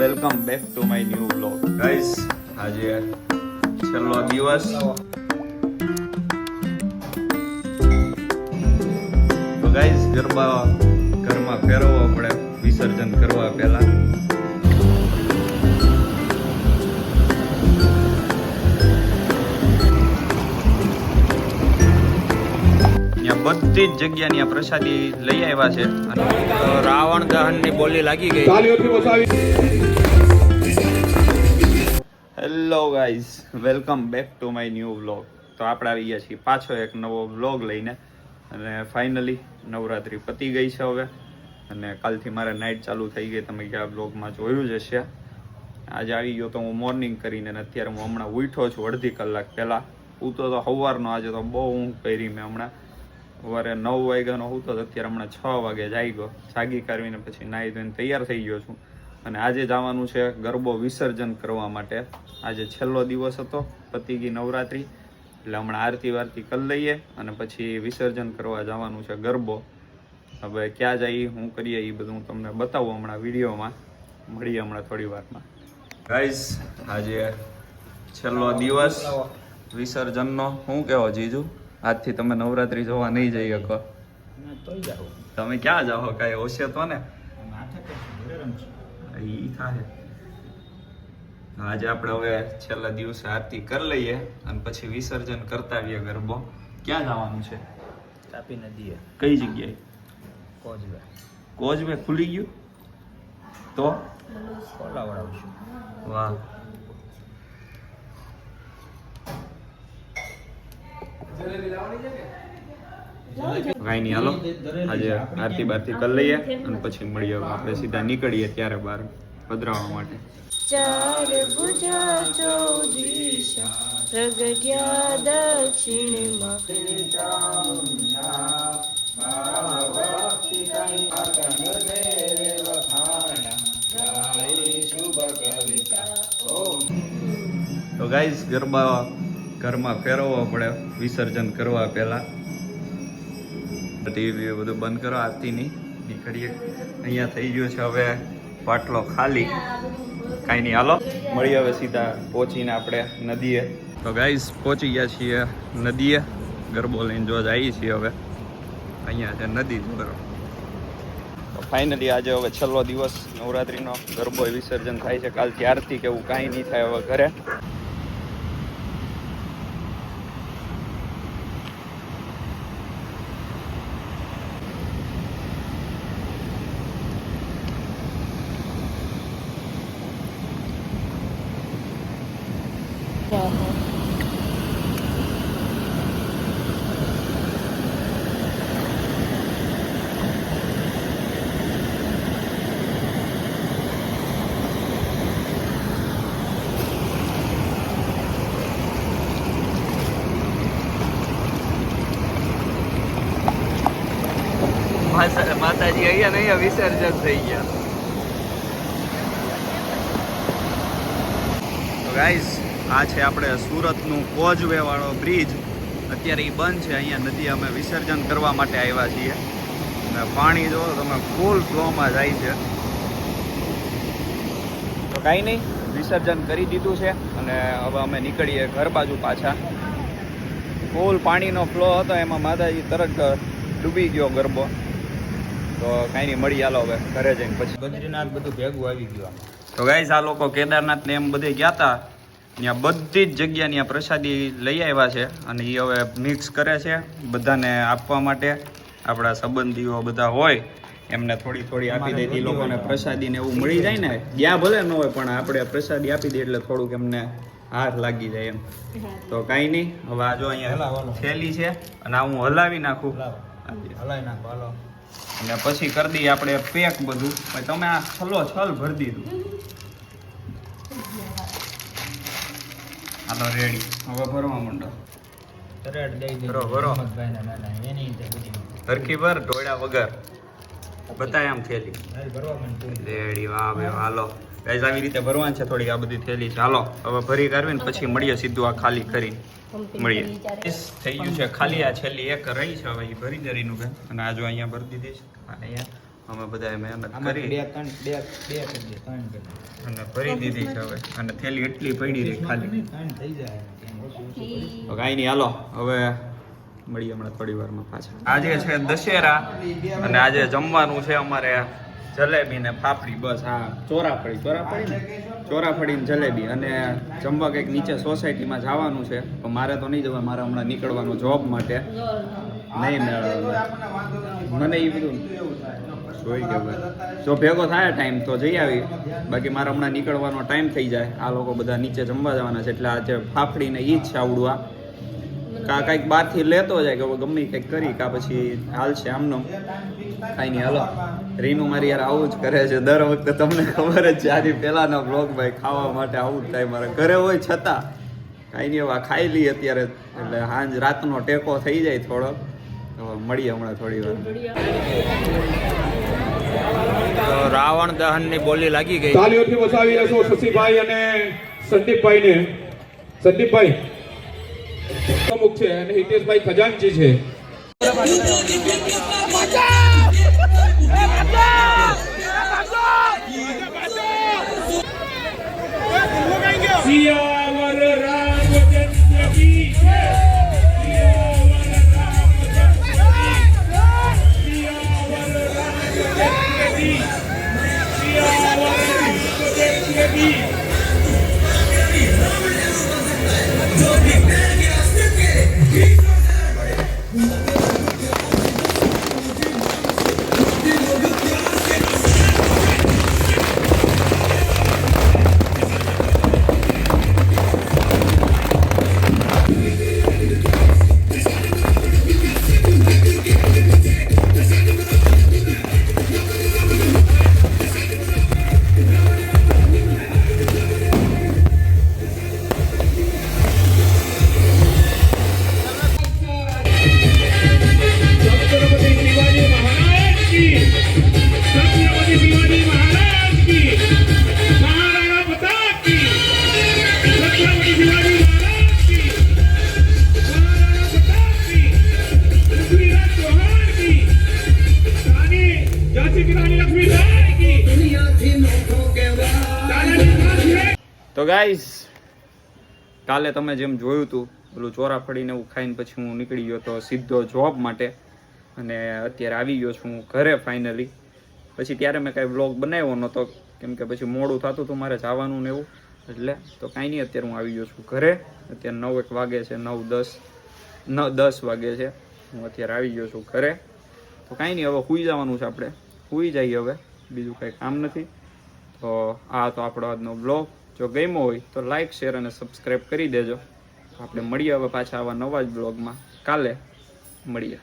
Welcome back to my new vlog guys. આજે છેલ્લો દિવસ. તો ગાઈસ ગરબા ઘરમાં ફેરવવો પડે વિસર્જન કરવા પહેલા. બધી જ જગ્યાની આ પ્રસાદી લઈ આવ્યા છે. રાવણ દહનની બોલી લાગી ગઈ. Hello guys, welcome back to my new vlog. તો આપણે આવી ગયા છીએ પાછો એક નવો વ્લોગ લઈને. અને ફાઇનલી નવરાત્રિ પતી ગઈ છે હવે, અને કાલથી મારે નાઇટ ચાલુ થઈ ગઈ. તમે ક્યાં વ્લોગમાં જોયું જ હશે. આજે આવી ગયો તો હું મોર્નિંગ કરીને, અને અત્યારે હું હમણાં ઉઠ્યો છું અડધી કલાક પહેલાં. ઉઠતો તો સવારનો, આજે તો બહુ ઊંઘ કરી મેં. હમણાં સવારે 9 વાગ્યાનો હતો, અત્યારે હમણાં 6 વાગે જાગી કાઢીને પછી નાહી ધોઈને તૈયાર થઈ ગયો છું. અને આજે જવાનું છે ગરબો વિસર્જન કરવા માટે. આજે છેલ્લો દિવસ હતો, પતી ગઈ નવરાત્રિ, એટલે હમણાં આરતી વારતી કરી લઈએ અને પછી વિસર્જન કરવા જવાનું છે ગરબો. હવે ક્યાં જઈએ, શું કરીએ, એ બધું હું તમને બતાવું હમણાં વિડીયોમાં. મળીએ હમણાં થોડી વારમાં. ગાઈઝ, આજે છેલ્લો દિવસ વિસર્જનનો. શું કહેવો જીજુ? આજથી તમે નવરાત્રી જોવા નહીં જઈ શકો. તમે ક્યાં જાઓ? કાંઈ હોશે તો ને. ઈ થાય. આજે આપણે હવે છેલ્લા દિવસે આરતી કરી લઈએ અને પછી વિસર્જન કરતા આવીએ ગરબો. ક્યાં જવાનું છે? તાપી નદીએ. કઈ જગ્યાએ? કોઝવે. કોઝવે ખુલી ગયું તો ખોલાવડાવશું. વાહ. કાંઈ નહીં, હાલો આજે આરતી બારતી કરી લઈએ અને પછી મળીએ. આપણે સીધા નીકળીએ ત્યારે બહાર પધરાવવા માટે. ચાર ભુજા ચૌદિશા પ્રગટ્યા દક્ષિણમાં. તો ગાઈઝ, ગરબા ઘરમાં ફેરવવો પડે વિસર્જન કરવા પહેલા. ટીવી બધું બંધ કરો. આરતીની નીકળીએ. અહીંયા થઈ ગયો છે હવે પાટલો ખાલી. કાંઈ નહીં, હાલો મળીએ હવે સીધા પહોંચીને આપણે નદીએ. તો ગાઈઝ, પહોંચી ગયા છીએ નદીએ. ગરબો લઈને જો જઈએ છીએ હવે. અહીંયા છે નદી. બરોબર. તો ફાઇનલી આજે હવે છેલ્લો દિવસ નવરાત્રિનો. ગરબો વિસર્જન થાય છે. કાલથી આરતી કે એવું કાંઈ નહીં થાય હવે ઘરે. માતાજી અહીંયા નહીં, વિસર્જન થઈ ગયા. તો ગાઈઝ, આ છે આપણે સુરતનું કોઝવે વાળો બ્રિજ. અત્યારે એ બંધ છે. અહીંયા નદી અમે વિસર્જન કરવા માટે આવ્યા છીએ. અને પાણી જો તમે ફૂલ ફ્લોમાં જાય છે. તો કાંઈ નહીં, વિસર્જન કરી દીધું છે અને હવે અમે નીકળીએ ઘર બાજુ પાછા. ફૂલ પાણીનો ફ્લો હતો, એમાં માતાજી તરત ડૂબી ગયો ગરબો. તો કાંઈ નહીં, મળી હાલો હવે ઘરે જઈને પછી. બદ્રીનાથ બધું ભેગું આવી ગયું. તો ગાઈઝ, આ લોકો કેદારનાથ ને એમ બધે ગયા હતા. ત્યાં બધી જ જગ્યાની આ પ્રસાદી લઈ આવ્યા છે અને એ હવે મિક્સ કરે છે બધાને આપવા માટે. આપણા સંબંધીઓ બધા હોય એમને થોડી થોડી આપી દે. એ લોકોને પ્રસાદી ને એવું મળી જાય ને. ગયા ભલે ન હોય પણ આપણે પ્રસાદી આપી દઈએ એટલે થોડુંક એમને હાથ લાગી જાય એમ. તો કાંઈ નહીં, હવે આ જો અહીંયા થેલી છે અને આ હું હલાવી નાખું. હલાવી નાખો. હાલો. અને પછી કરી દઈએ આપણે પેક બધું. તમે આ છલ ભરી દીધું. હાલો રેડી. હવે ભરવા માંડો. તરેડ દઈ દે. ભરો. એની રીતે બધી હરખી ભર, ઢોળ્યા વગર. બતાય આમ થેલી ભરવા માંડતું. રેડી. વાહ ભાઈ, હાલો ગાઈઝ, આવી રીતે ભરવાની છે થોડીક આ બધી થેલી છે. હાલો હવે ભરી કાઢવીને પછી મળીએ સીધું આ ખાલી કરીને. મળીએ. થઈ ગયું છે ખાલી. આ છેલ્લી એક રહી છે, હવે એ ભરી દરીનું બેન. અને આ જો અહીંયા ભરી દીધી છે. અને અહીંયા અમે બધાએ મહેનત આમાં કરી બે કરી દે 3 કરી અને ભરી દીધી છે હવે અને થેલી એટલી પડી રહી ખાલી. 3 થઈ જાય કેમ ઓછું ઓછું કરી. તો કાંઈ નહીં, હાલો હવે મળીએ હમણાં થોડી વારમાં પાછા. આજે છે દશેરા અને આજે જમવાનું છે અમારે જલેબી ને ફાફડી. બસ હા, ચોરાફળી ને જલેબી. અને જમવા કંઈક નીચે સોસાયટીમાં જવાનું છે, પણ મારે તો નહીં જવાય, મારે હમણાં નીકળવાનું જોબ માટે. નહીં મેળવે મને એ બધું જોઈ કે ભાઈ જો ભેગો થાય ટાઈમ તો જઈ આવી, બાકી મારે હમણાં નીકળવાનો ટાઈમ થઈ જાય. આ લોકો બધા નીચે જમવા જવાના છે એટલે આજે ફાફડી ને ઈ જ છે આવડું. આ કા કંઈક બહારથી લેતો જાય કે ગમે કંઈક કરી કા પછી હાલશે આમનો. કાંઈ નહીં, હાલો. રીનું મારી યાર આવું જ કરે છે દર વખતે, તમને ખબર જ છે. આજે પહેલાના બ્લોગ ભાઈ ખાવા માટે આવું જ થાય મારે ઘરે હોય છતાં. કાંઈ નહીં, હવે ખાઈ લઈએ અત્યારે એટલે સાંજ રાતનો ટેકો થઈ જાય થોડો. તો મળીએ હમણાં થોડી વાર. તો રાવણ દહનની બોલી લાગી ગઈ. તાલીઓથી વસાવી લેશો શશીભાઈ અને સંદીપભાઈને. સંદીપભાઈ પ્રમુખ છે અને હિતેશભાઈ ખજાનચી છે. સિયાવર રામચંદ્ર કી જય. સિયાવર રામચંદ્ર કી જય. સિયાવર રામચંદ્ર કી જય. સિયાવર રામચંદ્ર કી જય. તો ગાઈસ, કાલે તમે જેમ જોયું હતું પેલું ચોરાફળીને એવું ખાઈને પછી હું નીકળી ગયો તો સીધો જોબ માટે. અને અત્યારે આવી ગયો છું ઘરે ફાઇનલી. પછી ત્યારે મેં કાંઈ વ્લોગ બનાવ્યો નહોતો કેમ કે પછી મોડું થતું હતું મારે જવાનું ને એવું. એટલે તો કાંઈ નહીં, અત્યારે હું આવી ગયો છું ઘરે. અત્યારે 9 વાગે છે, 9:10 વાગે છે. હું અત્યારે આવી ગયો છું ઘરે. તો કાંઈ નહીં, હવે સૂઈ જવાનું છે આપણે. સૂઈ જઈએ હવે, બીજું કાંઈ કામ નથી. તો આ તો આપણો આજનો બ્લોગ. જો ગમ્યો હોય તો લાઈક, શેર અને સબસ્ક્રાઈબ કરી દેજો. આપણે મળીએ હવે પાછા આવા નવા જ બ્લોગમાં. કાલે મળીએ.